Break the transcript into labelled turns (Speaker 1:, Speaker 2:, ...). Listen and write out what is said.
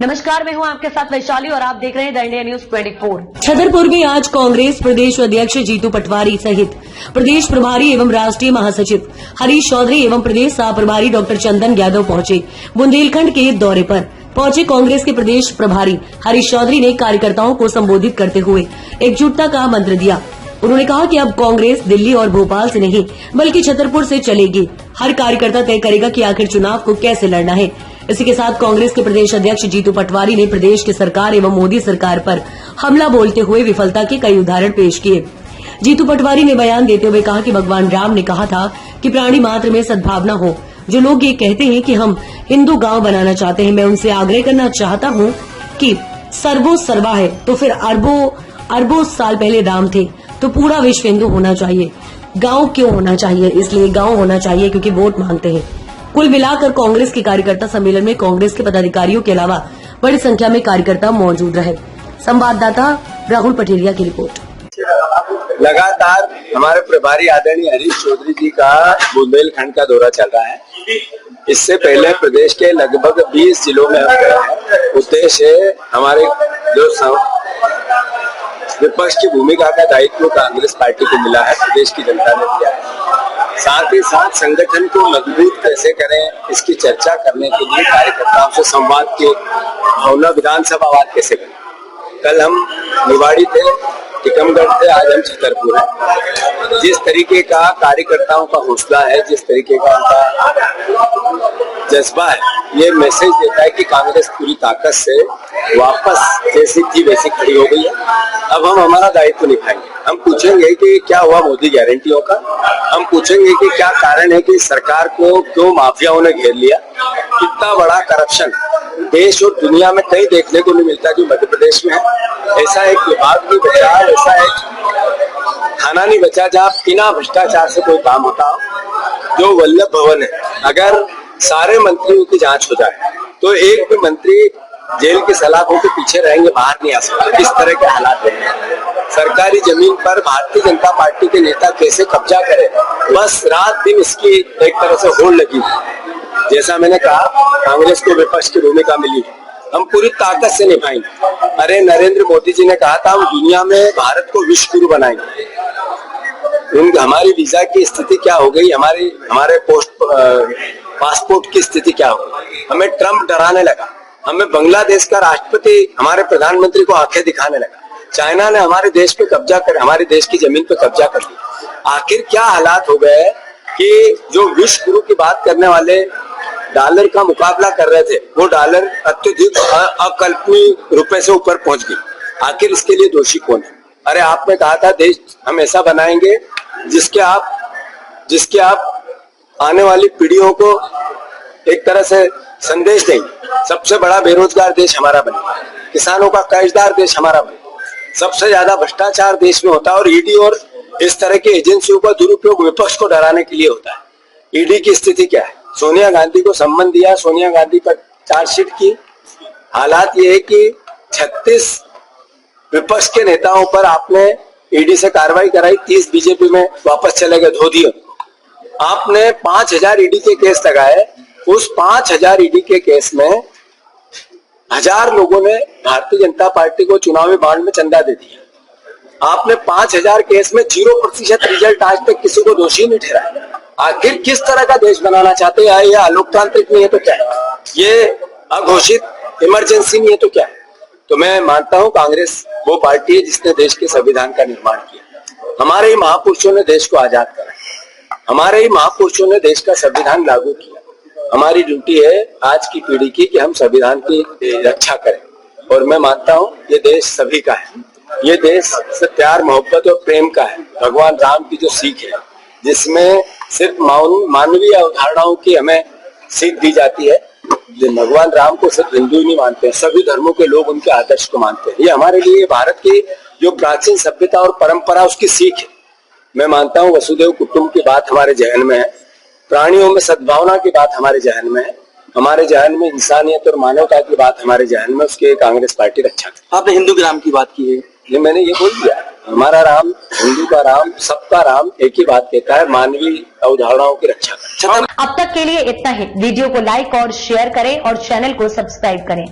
Speaker 1: नमस्कार, मैं हूं आपके साथ वैशाली और आप देख रहे हैं द इंडिया न्यूज 24।
Speaker 2: छतरपुर में आज कांग्रेस प्रदेश अध्यक्ष जीतू पटवारी सहित प्रदेश प्रभारी एवं राष्ट्रीय महासचिव हरीश चौधरी एवं प्रदेश सह प्रभारी डॉक्टर चंदन यादव पहुंचे। बुंदेलखंड के दौरे पर पहुंचे कांग्रेस के प्रदेश प्रभारी हरीश चौधरी ने कार्यकर्ताओं को संबोधित करते हुए एकजुटता का मंत्र दिया। उन्होंने कहा कि अब कांग्रेस दिल्ली और भोपाल से नहीं बल्कि छतरपुर से चलेगी। हर कार्यकर्ता तय करेगा कि आखिर चुनाव को कैसे लड़ना है। इसी के साथ कांग्रेस के प्रदेश अध्यक्ष जीतू पटवारी ने प्रदेश की सरकार एवं मोदी सरकार पर हमला बोलते हुए विफलता के कई उदाहरण पेश किए। जीतू पटवारी ने बयान देते हुए कहा कि भगवान राम ने कहा था कि प्राणी मात्र में सद्भावना हो। जो लोग ये कहते हैं कि हम हिंदू गांव बनाना चाहते हैं, मैं उनसे आग्रह करना चाहता हूं कि सर्वो सर्वा है तो फिर अरबों साल पहले राम थे, तो पूरा विश्व हिंदू होना चाहिए। गांव क्यों होना चाहिए? इसलिए गांव होना चाहिए क्योंकि वोट मांगते हैं। कुल मिलाकर कांग्रेस के कार्यकर्ता सम्मेलन में कांग्रेस के पदाधिकारियों के अलावा बड़ी संख्या में कार्यकर्ता मौजूद रहे। संवाददाता राहुल पटेरिया की रिपोर्ट।
Speaker 3: लगातार हमारे प्रभारी आदरणीय हरीश चौधरी जी का बुंदेलखंड का दौरा चल रहा है। इससे पहले प्रदेश के लगभग 20 जिलों में उद्देश्य हमारे जो विपक्ष की भूमिका का दायित्व कांग्रेस पार्टी को मिला है, प्रदेश की जनता ने दिया है। साथ ही साथ संगठन को मजबूत कैसे करें इसकी चर्चा करने के लिए कार्यकर्ताओं से संवाद की भावना विधानसभावाद कैसे करें। कल हम निवाड़ी थे, टीकमगढ़ थे, आज हम छतरपुर है। जिस तरीके का कार्यकर्ताओं का हौसला है, जिस तरीके का उनका जज्बा है, ये मैसेज देता है कि कांग्रेस पूरी ताकत से वापस जैसी थी वैसी खड़ी हो गई है। अब हम हमारा दायित्व निभाएंगे। हम पूछेंगे कि क्या हुआ मोदी गारंटियों का, हम पूछेंगे कि क्या कारण है कि सरकार को क्यों माफियाओं ने घेर लिया। कितना बड़ा करप्शन देश और दुनिया में कहीं देखने को नहीं मिलता जो मध्य प्रदेश में है। ऐसा एक विभाग नहीं बचा, ऐसा एक थाना नहीं बचा जहाँ बिना भ्रष्टाचार से कोई काम होता हो। जो वल्लभ भवन है, अगर सारे मंत्रियों की जांच हो जाए तो एक भी मंत्री जेल की सलाखों के पीछे रहेंगे, बाहर नहीं आ सकते। इस तरह के हालात हैं। सरकारी जमीन पर भारतीय जनता पार्टी के नेता कैसे कब्जा करें, बस रात दिन इसकी एक तरह से होड़ लगी। जैसा मैंने कहा, कांग्रेस को विपक्ष की भूमिका मिली, हम पूरी ताकत से निभाएंगे। अरे नरेंद्र मोदी जी ने कहा था हम दुनिया में भारत को विश्व गुरु बनाएंगे। हमारी वीजा की स्थिति क्या हो गई, हमारे पासपोर्ट की स्थिति क्या हो गई। हमें ट्रंप डराने लगा, हमें बांग्लादेश का राष्ट्रपति हमारे प्रधानमंत्री को आंखें दिखाने लगा। चाइना ने हमारे देश पे कब्जा कर, हमारी देश की जमीन पे कब्जा कर लिया। आखिर क्या हालात हो गए कि जो विश्व गुरु की बात करने वाले डॉलर का मुकाबला कर रहे थे, वो डॉलर अत्यधिक अकल्पनीय रुपए से ऊपर पहुंच गई। आखिर इसके लिए दोषी कौन है? अरे आपने कहा था देश हम ऐसा बनाएंगे जिसके आप आने वाली पीढ़ियों को एक तरह से संदेश देंगे। सबसे बड़ा बेरोजगार देश हमारा बने, किसानों का कर्जदार देश हमारा बने, सबसे ज्यादा भ्रष्टाचार देश में होता है और ईडी और इस तरह की एजेंसियों का दुरुपयोग विपक्ष को डराने के लिए होता है। ईडी की स्थिति क्या है? सोनिया गांधी को सम्मन दिया, सोनिया गांधी पर चार्जशीट की। हालात ये है कि 36 विपक्ष के नेताओं पर आपने ईडी से कार्रवाई कराई, 30 बीजेपी में वापस चले गए, धो दिए। आपने 5000 ईडी के केस लगाए, उस 5000 ईडी के केस में 1000 लोगों ने भारतीय जनता पार्टी को चुनावी बॉन्ड में चंदा दे दिया। आपने 5000 केस में 0% रिजल्ट आज तक किसी को दोषी नहीं ठहराया। आखिर किस तरह का देश बनाना चाहते हैं? यह अलोकतांत्रिक नहीं है तो क्या है? ये अघोषित इमरजेंसी नहीं है तो क्या है? तो मैं मानता हूं कांग्रेस वो पार्टी है जिसने देश के संविधान का निर्माण किया। हमारे ही महापुरुषों ने देश को आजाद करा, हमारे ही महापुरुषों ने देश का संविधान लागू किया। हमारी ड्यूटी है आज की पीढ़ी की कि हम संविधान की रक्षा करें। और मैं मानता हूं ये देश सभी का है, ये देश से प्यार मोहब्बत और प्रेम का है। भगवान राम की जो सीख है, जिसमें सिर्फ मानवीय अवधारणाओं की हमें सीख दी जाती है। भगवान राम को सिर्फ हिंदू ही नहीं मानते, सभी धर्मों के लोग उनके आदर्श को मानते हैं। ये हमारे लिए भारत की जो प्राचीन सभ्यता और परंपरा उसकी सीख है। मैं मानता हूँ वसुदेव कुटुंब की बात हमारे जहन में है, प्राणियों में सद्भावना की बात हमारे जहन में है, हमारे जहन में इंसानियत और मानवता की बात हमारे जहन में, उसके कांग्रेस पार्टी रक्षा करती है।
Speaker 4: आपने हिंदू के राम की बात की है,
Speaker 3: ये मैंने ये बोल दिया, हमारा राम, हिंदू का राम, सबका राम एक ही बात कहता है, मानवीय अवधारणाओं की रक्षा करता है।
Speaker 1: अब तक के लिए इतना ही। वीडियो को लाइक और शेयर करें और चैनल को सब्सक्राइब करें।